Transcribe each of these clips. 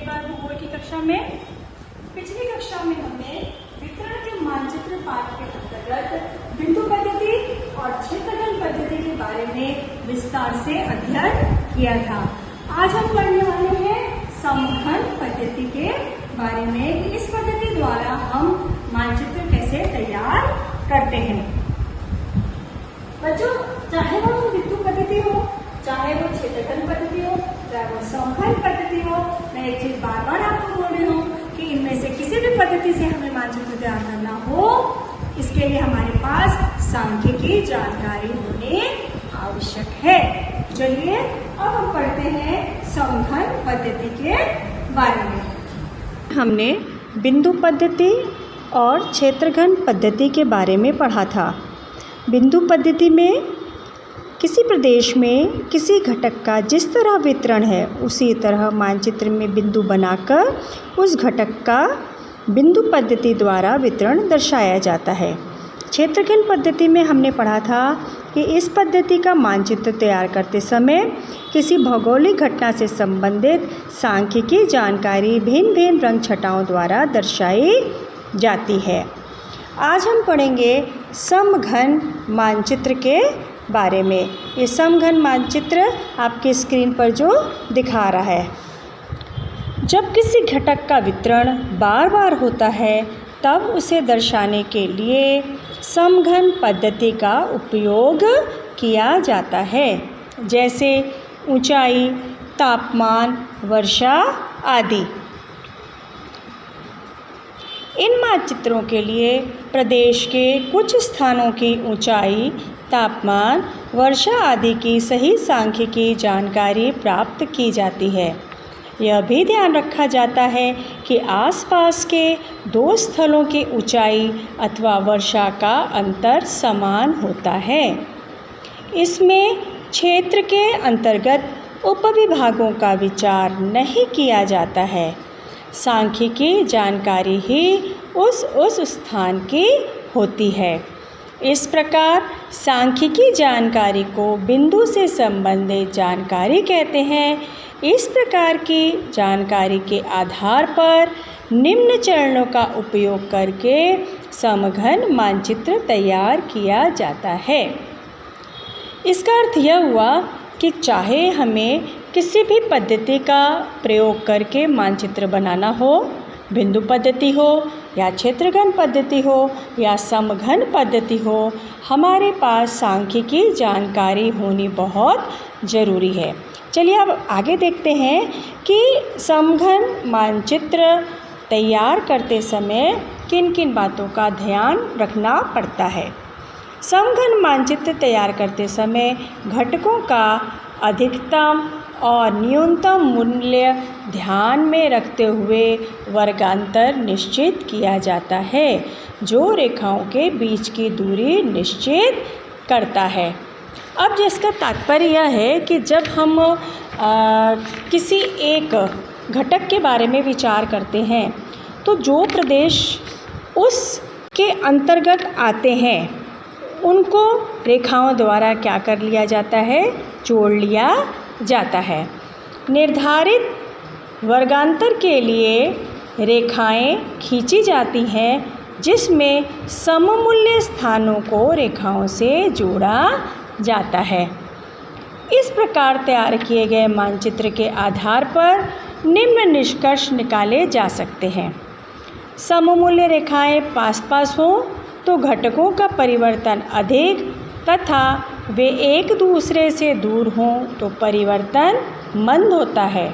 बार भूगोल की कक्षा में। पिछली कक्षा में हमने वितरण के मानचित्र पाठ के अंतर्गत बिंदु पद्धति और क्षेत्रफल पद्धति के बारे में विस्तार से अध्ययन किया था। आज हम पढ़ने वाले हैं समघन पद्धति के बारे में कि इस पद्धति द्वारा हम मानचित्र कैसे तैयार करते हैं। बच्चों, चाहे वो बिंदु पद्धति हो, चाहे वो क्षेत्रफल पद्धति हो, चाहे वो समघन पद्धति हो, मैं एक चीज बार बार आपको बोल रही हूँ कि इनमें से किसी भी पद्धति से हमें मानचित्र तैयार करना हो, इसके लिए हमारे पास सांख्यिकी जानकारी होनी आवश्यक है। चलिए अब हम पढ़ते हैं समघन पद्धति के बारे में। हमने बिंदु पद्धति और क्षेत्रघन पद्धति के बारे में पढ़ा था। बिंदु पद्धति में किसी प्रदेश में किसी घटक का जिस तरह वितरण है उसी तरह मानचित्र में बिंदु बनाकर उस घटक का बिंदु पद्धति द्वारा वितरण दर्शाया जाता है। क्षेत्रघन पद्धति में हमने पढ़ा था कि इस पद्धति का मानचित्र तैयार करते समय किसी भौगोलिक घटना से संबंधित सांख्यिकी जानकारी भिन्न भिन्न रंग छटाओं द्वारा दर्शाई जाती है। आज हम पढ़ेंगे समघन मानचित्र के बारे में। ये समघन मानचित्र आपके स्क्रीन पर जो दिखा रहा है। जब किसी घटक का वितरण बार बार होता है तब उसे दर्शाने के लिए समघन पद्धति का उपयोग किया जाता है, जैसे ऊंचाई, तापमान, वर्षा आदि। इन मानचित्रों के लिए प्रदेश के कुछ स्थानों की ऊंचाई, तापमान, वर्षा आदि की सही सांख्यिकी जानकारी प्राप्त की जाती है। यह भी ध्यान रखा जाता है कि आसपास के दो स्थलों की ऊंचाई अथवा वर्षा का अंतर समान होता है। इसमें क्षेत्र के अंतर्गत उपविभागों का विचार नहीं किया जाता है। सांख्यिकी जानकारी ही उस स्थान की होती है। इस प्रकार सांख्यिकी जानकारी को बिंदु से संबंधित जानकारी कहते हैं। इस प्रकार की जानकारी के आधार पर निम्न चरणों का उपयोग करके समघन मानचित्र तैयार किया जाता है। इसका अर्थ यह हुआ कि चाहे हमें किसी भी पद्धति का प्रयोग करके मानचित्र बनाना हो, बिंदु पद्धति हो या क्षेत्रघन पद्धति हो या समघन पद्धति हो, हमारे पास सांख्यिकी जानकारी होनी बहुत ज़रूरी है। चलिए अब आगे देखते हैं कि समघन मानचित्र तैयार करते समय किन किन बातों का ध्यान रखना पड़ता है। समघन मानचित्र तैयार करते समय घटकों का अधिकतम और न्यूनतम मूल्य ध्यान में रखते हुए वर्गांतर निश्चित किया जाता है, जो रेखाओं के बीच की दूरी निश्चित करता है। अब जिसका तात्पर्य यह है कि जब हम किसी एक घटक के बारे में विचार करते हैं तो जो प्रदेश उसके अंतर्गत आते हैं उनको रेखाओं द्वारा क्या कर लिया जाता है, जोड़ लिया जाता है। निर्धारित वर्गांतर के लिए रेखाएं खींची जाती हैं जिसमें सममूल्य स्थानों को रेखाओं से जोड़ा जाता है। इस प्रकार तैयार किए गए मानचित्र के आधार पर निम्न निष्कर्ष निकाले जा सकते हैं। सममूल्य रेखाएं पास पास हों तो घटकों का परिवर्तन अधिक तथा वे एक दूसरे से दूर हों तो परिवर्तन मंद होता है।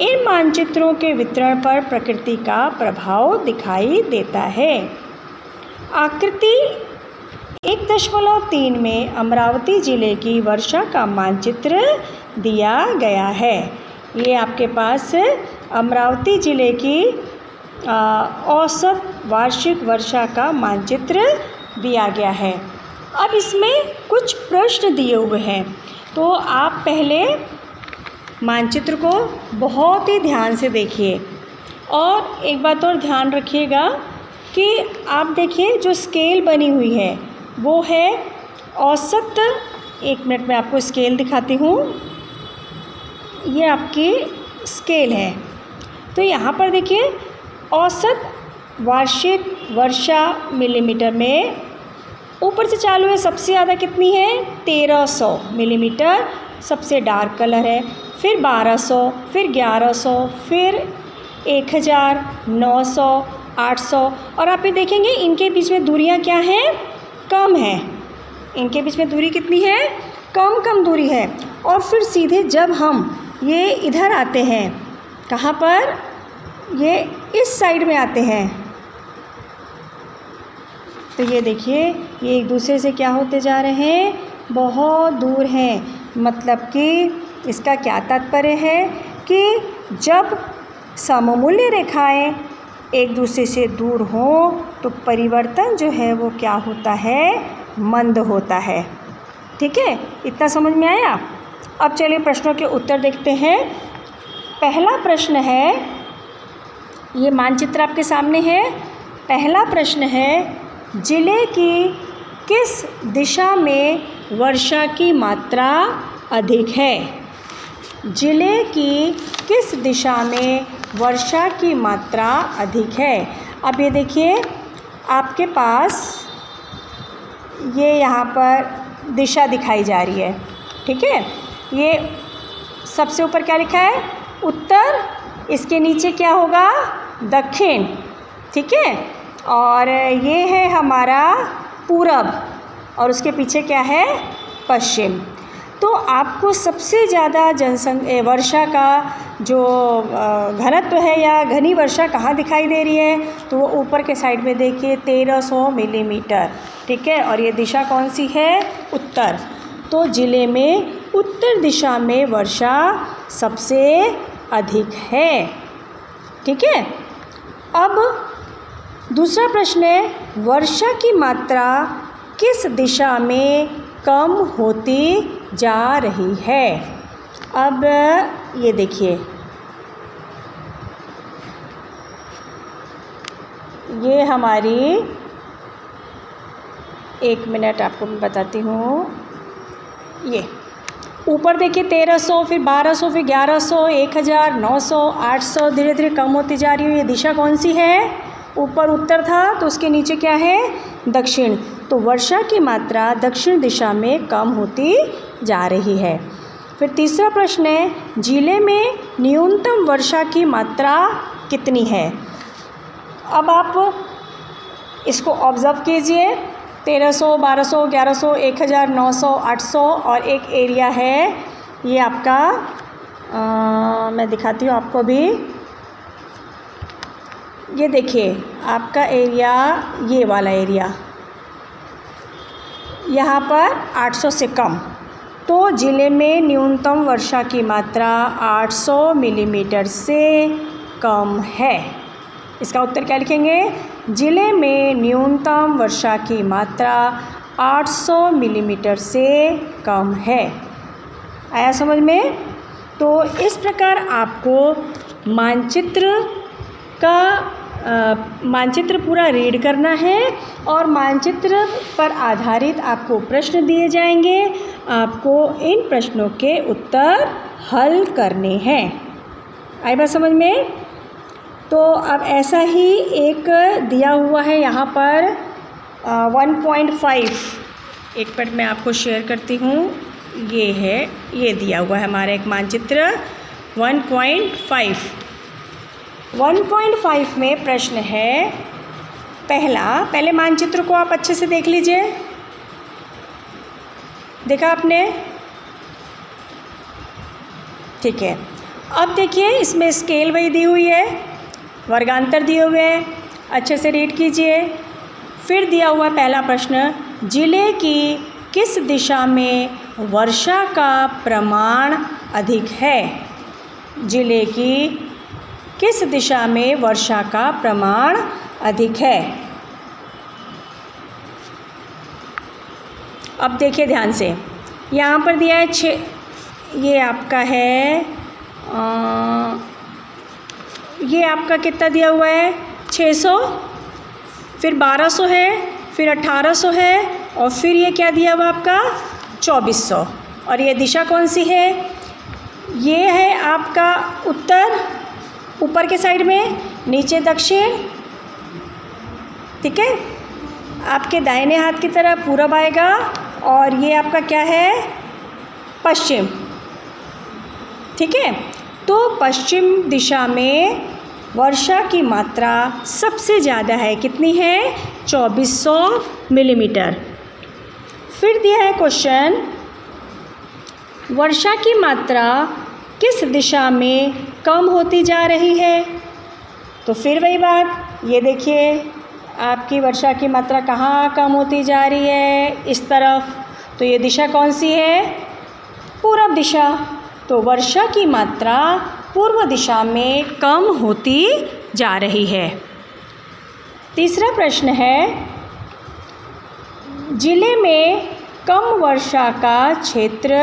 इन मानचित्रों के वितरण पर प्रकृति का प्रभाव दिखाई देता है। आकृति 1.3 में अमरावती जिले की वर्षा का मानचित्र दिया गया है। ये आपके पास अमरावती जिले की औसत वार्षिक वर्षा का मानचित्र दिया गया है। अब इसमें कुछ प्रश्न दिए हुए हैं, तो आप पहले मानचित्र को बहुत ही ध्यान से देखिए और एक बात और ध्यान रखिएगा कि आप देखिए जो स्केल बनी हुई है वो है औसत। एक मिनट में आपको स्केल दिखाती हूँ। ये आपकी स्केल है। तो यहाँ पर देखिए औसत वार्षिक वर्षा मिलीमीटर में ऊपर से चालू है, सबसे ज़्यादा कितनी है 1300 मिलीमीटर, सबसे डार्क कलर है, फिर 1200, फिर 1100, फिर 1000, 900, 800। और आप ये देखेंगे इनके बीच में दूरियां क्या हैं, कम है। इनके बीच में दूरी कितनी है, कम कम दूरी है। और फिर सीधे जब हम ये इधर आते हैं, कहाँ पर, ये इस साइड में आते हैं, तो ये देखिए ये एक दूसरे से क्या होते जा रहे हैं, बहुत दूर हैं। मतलब कि इसका क्या तात्पर्य है कि जब सममूल्य रेखाएं एक दूसरे से दूर हों तो परिवर्तन जो है वो क्या होता है, मंद होता है। ठीक है, इतना समझ में आया। अब चलिए प्रश्नों के उत्तर देखते हैं। पहला प्रश्न है, ये मानचित्र आपके सामने है। पहला प्रश्न है, जिले की किस दिशा में वर्षा की मात्रा अधिक है। जिले की किस दिशा में वर्षा की मात्रा अधिक है। अब ये देखिए आपके पास ये यहाँ पर दिशा दिखाई जा रही है। ठीक है, ये सबसे ऊपर क्या लिखा है, उत्तर, इसके नीचे क्या होगा, दक्षिण। ठीक है, और ये है हमारा पूरब और उसके पीछे क्या है, पश्चिम। तो आपको सबसे ज़्यादा वर्षा का जो घनत्व है या घनी वर्षा कहाँ दिखाई दे रही है, तो वो ऊपर के साइड में देखिए 1300 मिलीमीटर। ठीक है, और ये दिशा कौन सी है, उत्तर। तो ज़िले में उत्तर दिशा में वर्षा सबसे अधिक है। ठीक है, अब दूसरा प्रश्न है, वर्षा की मात्रा किस दिशा में कम होती जा रही है। अब ये देखिए, ये हमारी, एक मिनट आपको मैं बताती हूँ। ये ऊपर देखिए 1300, फिर 1200, फिर 1100, 1000, 900, 800, धीरे धीरे कम होती जा रही है। ये दिशा कौन सी है, ऊपर उत्तर था तो उसके नीचे क्या है, दक्षिण। तो वर्षा की मात्रा दक्षिण दिशा में कम होती जा रही है। फिर तीसरा प्रश्न है, जिले में न्यूनतम वर्षा की मात्रा कितनी है। अब आप इसको ऑब्ज़र्व कीजिए, 1300, 1200, 1100, 1000, 900, 800 और एक एरिया है ये आपका, मैं दिखाती हूँ आपको भी। ये देखिए आपका एरिया, ये वाला एरिया, यहाँ पर 800 से कम। तो ज़िले में न्यूनतम वर्षा की मात्रा 800 मिलीमीटर से कम है। इसका उत्तर क्या लिखेंगे, ज़िले में न्यूनतम वर्षा की मात्रा 800 मिलीमीटर से कम है। आया समझ में। तो इस प्रकार आपको मानचित्र पूरा रीड करना है और मानचित्र पर आधारित आपको प्रश्न दिए जाएंगे। आपको इन प्रश्नों के उत्तर हल करने हैं। आई बात समझ में। तो अब ऐसा ही एक दिया हुआ है यहाँ पर 1.5, एक मिनट मैं आपको शेयर करती हूँ। ये है, ये दिया हुआ है हमारा एक मानचित्र 1.5 में प्रश्न है पहले मानचित्र को आप अच्छे से देख लीजिए। देखा आपने, ठीक है। अब देखिए इसमें स्केल वही दी हुई है, वर्गांतर दिए हुए हैं, अच्छे से रीड कीजिए। फिर दिया हुआ पहला प्रश्न, जिले की किस दिशा में वर्षा का प्रमाण अधिक है। जिले की किस दिशा में वर्षा का प्रमाण अधिक है। अब देखिए ध्यान से, यहाँ पर दिया है ये आपका है ये आपका कितना दिया हुआ है 600, फिर 1200 है, फिर 1800 है और फिर ये क्या दिया हुआ आपका 2400। और ये दिशा कौन सी है, ये है आपका उत्तर ऊपर के साइड में, नीचे दक्षिण, ठीक है। आपके दाहिने हाथ की तरफ पूरब आएगा और ये आपका क्या है, पश्चिम, ठीक है। तो पश्चिम दिशा में वर्षा की मात्रा सबसे ज़्यादा है, कितनी है, 2400 मिलीमीटर। फिर दिया है क्वेश्चन, वर्षा की मात्रा किस दिशा में कम होती जा रही है। तो फिर वही बात, ये देखिए आपकी वर्षा की मात्रा कहाँ कम होती जा रही है, इस तरफ। तो ये दिशा कौन सी है, पूरब दिशा। तो वर्षा की मात्रा पूर्व दिशा में कम होती जा रही है। तीसरा प्रश्न है, जिले में कम वर्षा का क्षेत्र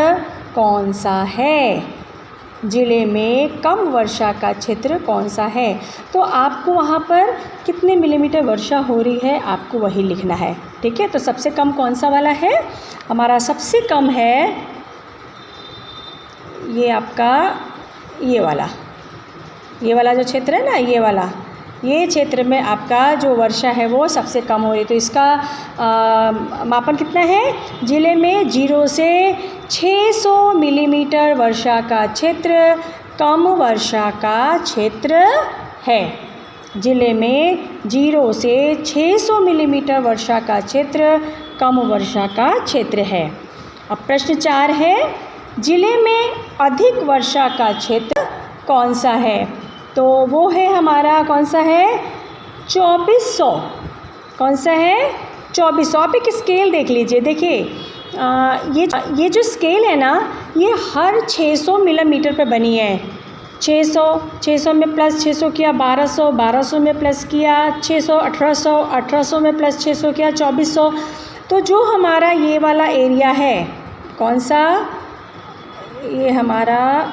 कौन सा है। जिले में कम वर्षा का क्षेत्र कौन सा है। तो आपको वहाँ पर कितने मिलीमीटर वर्षा हो रही है आपको वही लिखना है, ठीक है। तो सबसे कम कौन सा वाला है, हमारा सबसे कम है ये आपका ये वाला जो क्षेत्र है ना, ये वाला, ये क्षेत्र में आपका जो वर्षा है वो सबसे कम हो रही है। तो इसका मापन कितना है, जिले में 0 से 600 मिलीमीटर वर्षा का क्षेत्र कम वर्षा का क्षेत्र है। जिले में 0 से 600 मिलीमीटर वर्षा का क्षेत्र कम वर्षा का क्षेत्र है। अब प्रश्न 4 है, जिले में अधिक वर्षा का क्षेत्र कौन सा है। तो वो है हमारा कौन सा है, 2400। कौन सा है, 2400। आप एक स्केल देख लीजिए, देखिए ये जो स्केल है ना, ये हर 600 मिलीमीटर पे बनी है। 600 में प्लस 600 किया 1200, 1200 में प्लस किया 600, 1800, 1800 में प्लस 600 किया 2400। तो जो हमारा ये वाला एरिया है, कौन सा, ये हमारा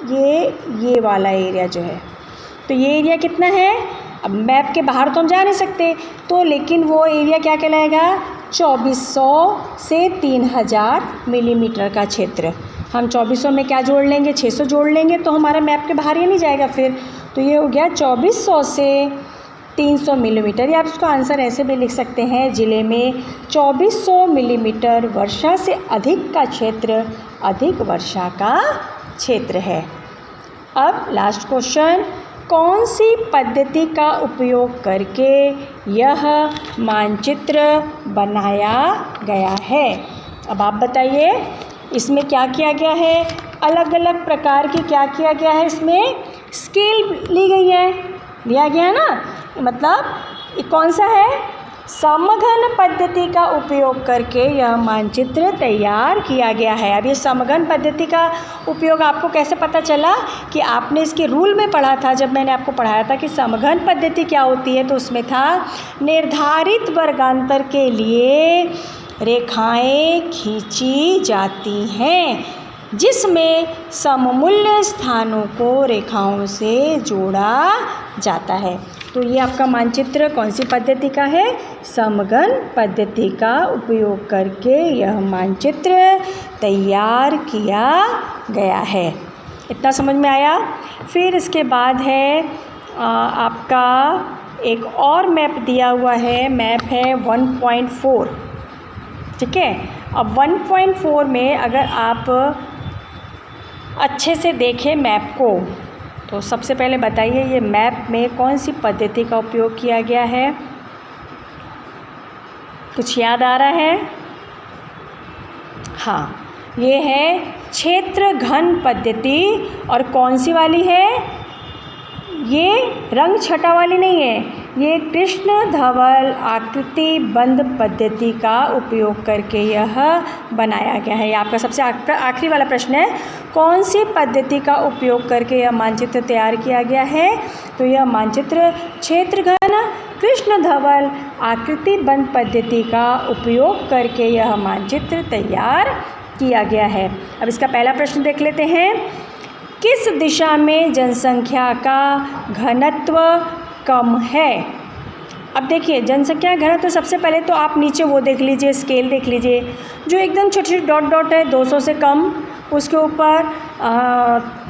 ये वाला एरिया जो है, तो ये एरिया कितना है। अब मैप के बाहर तो हम जा नहीं सकते, तो लेकिन वो एरिया क्या कहलाएगा, 2400 से 3000 मिलीमीटर का क्षेत्र। हम 2400 में क्या जोड़ लेंगे, 600 जोड़ लेंगे, तो हमारा मैप के बाहर ही नहीं जाएगा फिर। तो ये हो गया 2400 से 300 मिलीमीटर। या आप इसको आंसर ऐसे भी लिख सकते हैं, ज़िले में 2400 मिलीमीटर वर्षा से अधिक का क्षेत्र अधिक वर्षा का क्षेत्र है। अब लास्ट क्वेश्चन, कौन सी पद्धति का उपयोग करके यह मानचित्र बनाया गया है। अब आप बताइए इसमें क्या किया गया है, अलग अलग प्रकार की क्या किया गया है, इसमें स्केल ली गई है, लिया गया है ना, मतलब ये कौन सा है, समघन पद्धति का उपयोग करके यह मानचित्र तैयार किया गया है। अब ये समघन पद्धति का उपयोग आपको कैसे पता चला कि आपने इसके रूल में पढ़ा था, जब मैंने आपको पढ़ाया था कि समघन पद्धति क्या होती है, तो उसमें था निर्धारित वर्गांतर के लिए रेखाएं खींची जाती हैं जिसमें सममूल्य स्थानों को रेखाओं से जोड़ा जाता है। तो ये आपका मानचित्र कौन सी पद्धति का है, समघन पद्धति का उपयोग करके यह मानचित्र तैयार किया गया है। इतना समझ में आया। फिर इसके बाद है आपका एक और मैप दिया हुआ है, मैप है 1.4, ठीक है। अब 1.4 में अगर आप अच्छे से देखें मैप को, तो सबसे पहले बताइए ये मैप में कौन सी पद्धति का उपयोग किया गया है, कुछ याद आ रहा है। हाँ, ये है क्षेत्र घन पद्धति। और कौन सी वाली है, ये रंग छटा वाली नहीं है, ये कृष्ण धवल आकृति बंद पद्धति का उपयोग करके यह बनाया गया है। ये आपका सबसे आखिरी वाला प्रश्न है, कौन सी पद्धति का उपयोग करके यह मानचित्र तैयार किया गया है। तो यह मानचित्र क्षेत्रघन कृष्ण धवल आकृति बंद पद्धति का उपयोग करके यह मानचित्र तैयार किया गया है। अब इसका पहला प्रश्न देख लेते हैं, किस दिशा में जनसंख्या का घनत्व कम है। अब देखिए जनसंख्या घनत्व, सबसे पहले तो आप नीचे वो देख लीजिए, स्केल देख लीजिए, जो एकदम छोटे छोटे डॉट डॉट है 200 से कम, उसके ऊपर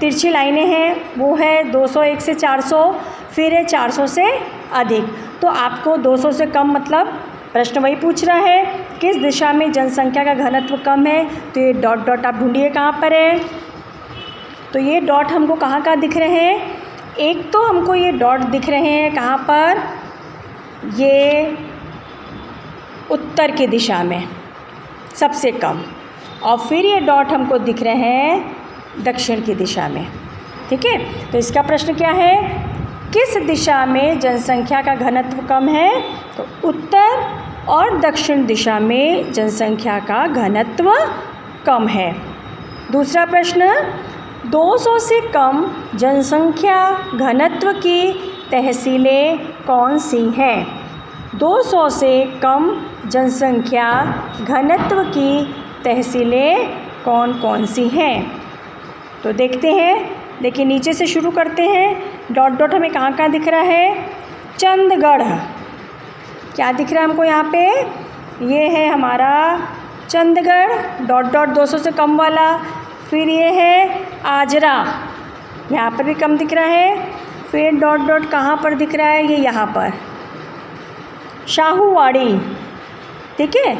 तिरछी लाइनें हैं, वो है 201 से 400, फिर है 400 से अधिक। तो आपको 200 से कम मतलब प्रश्न वही पूछ रहा है, किस दिशा में जनसंख्या का घनत्व कम है। तो ये डॉट डॉट आप ढूंढिए कहाँ पर है। तो ये डॉट हमको कहाँ कहाँ दिख रहे हैं, एक तो हमको ये डॉट दिख रहे हैं कहाँ पर, ये उत्तर की दिशा में सबसे कम, और फिर ये डॉट हमको दिख रहे हैं दक्षिण की दिशा में। ठीक है, तो इसका प्रश्न क्या है, किस दिशा में जनसंख्या का घनत्व कम है। तो उत्तर और दक्षिण दिशा में जनसंख्या का घनत्व कम है। दूसरा प्रश्न, 200 से कम जनसंख्या घनत्व की तहसीलें कौन सी हैं। 200 से कम जनसंख्या घनत्व की तहसीलें कौन कौन सी हैं। तो देखते हैं, देखिए नीचे से शुरू करते हैं। डॉट डॉट हमें कहाँ कहाँ दिख रहा है, चंदगढ़, क्या दिख रहा है हमको यहाँ पे, ये है हमारा चंदगढ़, डॉट डॉट 200 से कम वाला। फिर ये है आजरा, यहाँ पर भी कम दिख रहा है। फिर डॉट डॉट कहाँ पर दिख रहा है, ये यहाँ पर शाहूवाड़ी। ठीक है,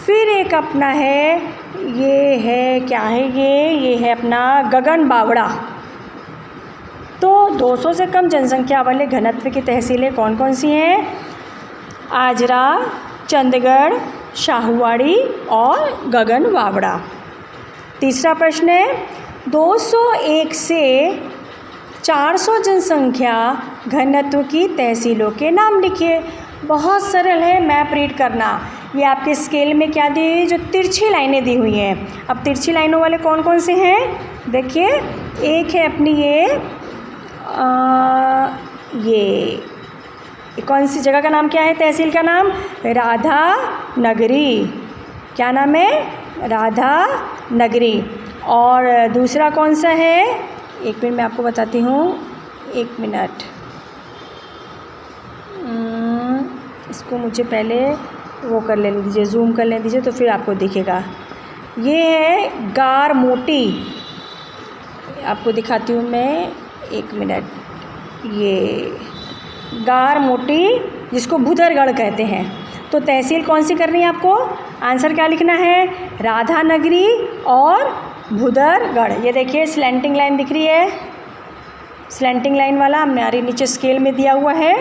फिर एक अपना है, ये है क्या है, ये है अपना गगन बावड़ा। तो 200 से कम जनसंख्या वाले घनत्व की तहसीलें कौन कौन सी हैं, आजरा, चंदगढ़, शाहूवाड़ी और गगन बावड़ा। तीसरा प्रश्न है, 201 से 400 जनसंख्या घनत्व की तहसीलों के नाम लिखिए। बहुत सरल है, मैप रीड करना। ये आपके स्केल में क्या दी हुई है, जो तिरछी लाइनें दी हुई हैं। अब तिरछी लाइनों वाले कौन कौन से हैं, देखिए एक है अपनी ये कौन सी जगह का नाम क्या है, तहसील का नाम राधा नगरी। क्या नाम है, राधा नगरी। और दूसरा कौन सा है, एक मिनट मैं आपको बताती हूँ, एक मिनट, इसको मुझे पहले वो कर लेने दीजिए, जूम कर लेने दीजिए, तो फिर आपको दिखेगा। ये है गार मोटी, आपको दिखाती हूँ मैं, एक मिनट, ये गार मोटी जिसको भुदरगढ़ कहते हैं। तो तहसील कौन सी करनी है आपको, आंसर क्या लिखना है, राधा नगरी और भुदरगढ़। ये देखिए स्लैंटिंग लाइन दिख रही है, स्लैंटिंग लाइन वाला हमारे नीचे स्केल में दिया हुआ है,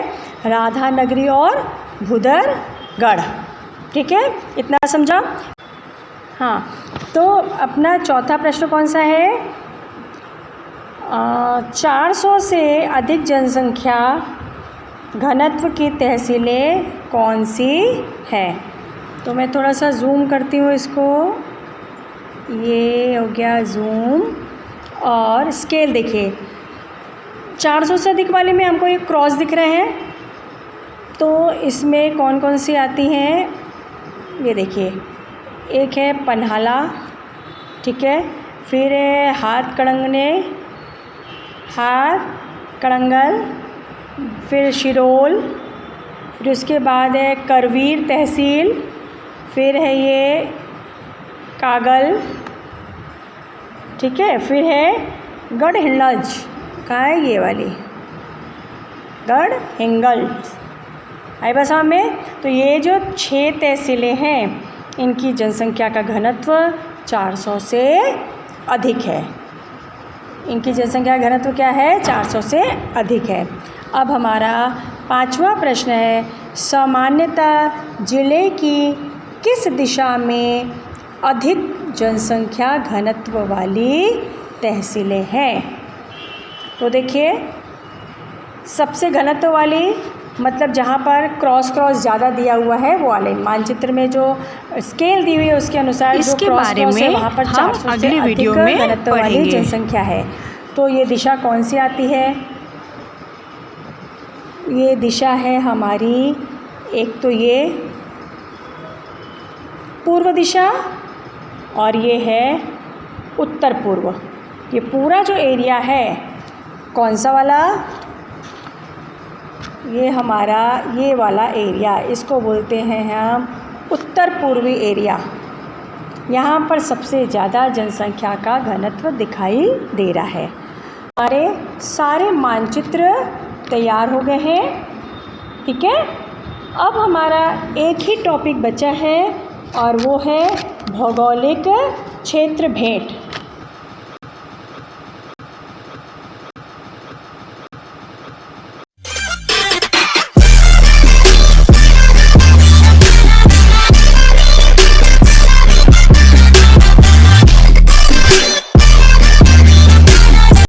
राधा नगरी और भुदरगढ़। ठीक है, इतना समझा। हाँ, तो अपना चौथा प्रश्न कौन सा है, 400 से अधिक जनसंख्या घनत्व की तहसीलें कौन सी है। तो मैं थोड़ा सा जूम करती हूँ इसको, ये हो गया जूम, और स्केल देखिए 400 से अधिक वाले में हमको एक क्रॉस दिख रहे हैं। तो इसमें कौन कौन सी आती हैं, ये देखिए, एक है पन्हाला, ठीक है, फिर है हाथ कड़ंगल, फिर शिरोल, फिर उसके बाद है करवीर तहसील, फिर है ये कागल, ठीक है, फिर है गढ़हिंगलज, कहाँ है ये वाली, गढ़हिंगलज, आई बस हमें। तो ये जो 6 तहसीलें हैं, इनकी जनसंख्या का घनत्व 400 से अधिक है। इनकी जनसंख्या का घनत्व क्या है, 400 से अधिक है। अब हमारा 5वां प्रश्न है, सामान्यतः जिले की किस दिशा में अधिक जनसंख्या घनत्व वाली तहसीलें हैं। तो देखिए, सबसे घनत्व वाली मतलब जहाँ पर क्रॉस ज़्यादा दिया हुआ है वो वाले, मानचित्र में जो स्केल दी हुई है उसके अनुसार जो क्रॉस है वहाँ पर 400 से अधिक घनत्व वाली जनसंख्या है। तो ये दिशा कौन सी आती है, ये दिशा है हमारी, एक तो ये पूर्व दिशा और ये है उत्तर पूर्व। ये पूरा जो एरिया है कौन सा वाला, ये हमारा ये वाला एरिया, इसको बोलते हैं हम उत्तर पूर्वी एरिया। यहाँ पर सबसे ज़्यादा जनसंख्या का घनत्व दिखाई दे रहा है। हमारे सारे मानचित्र तैयार हो गए हैं, ठीक है। अब हमारा एक ही टॉपिक बचा है और वो है भौगोलिक क्षेत्र भेंट।